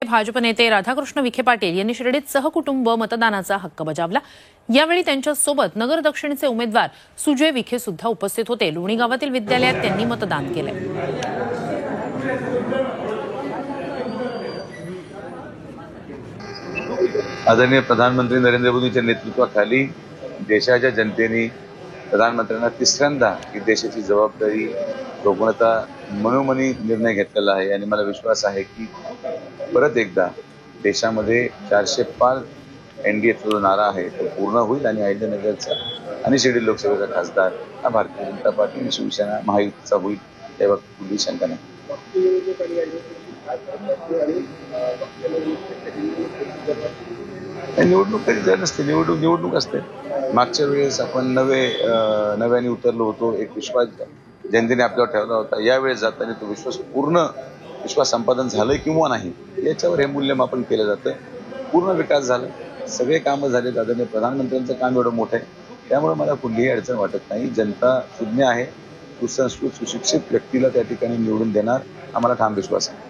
भाजप नेते राधाकृष्ण विखे पाटील यांनी शिर्डीत सहकुटुंब मतदानाचा हक्क बजावला। यावेळी त्यांच्या सोबत नगर दक्षिणचे उमेदवार सुजय विखे सुद्धा उपस्थित होते। लोणी गावातील विद्यालयात त्यांनी मतदान केले। आदरणीय प्रधानमंत्री नरेंद्र मोदींच्या नेतृत्वाखाली देशाच्या जनतेने प्रधानमंत्र्यांना तिसऱ्यांदा ही देशाची जबाबदारी सोपवण्याचा मनोमनी निर्णय घेतलेला आहे आणि मला विश्वास आहे की परत एकदा देशामध्ये 400 पार एनडीएचा जो नारा आहे तो पूर्ण होईल आणि अहिल्यानगरचा आणि शिर्डी लोकसभेचा खासदार हा भारतीय जनता पार्टी आणि शिवसेना महायुतीचा होईल याबाबत कुठली शंका नाही। निवडणूक कधी झाली नसते, निवडणूक असते। मागच्या वेळेस आपण नव्याने उतरलो होतो, एक विश्वास जनतेने आपल्यावर ठेवला होता। यावेळेस जाताना तो विश्वास संपादन झालंय किंवा नाही याच्यावर हे मूल्यमापन केलं जातं। पूर्ण विकास झाला, सगळे कामं झाले, आदरणीय प्रधानमंत्र्यांचं काम एवढं मोठं आहे, त्यामुळे मला कुठलीही अडचण वाटत नाही। जनता सुज्ञ आहे, सुसंस्कृत सुशिक्षित व्यक्तीला त्या ठिकाणी निवडून देणार, आम्हाला ठाम विश्वास आहे।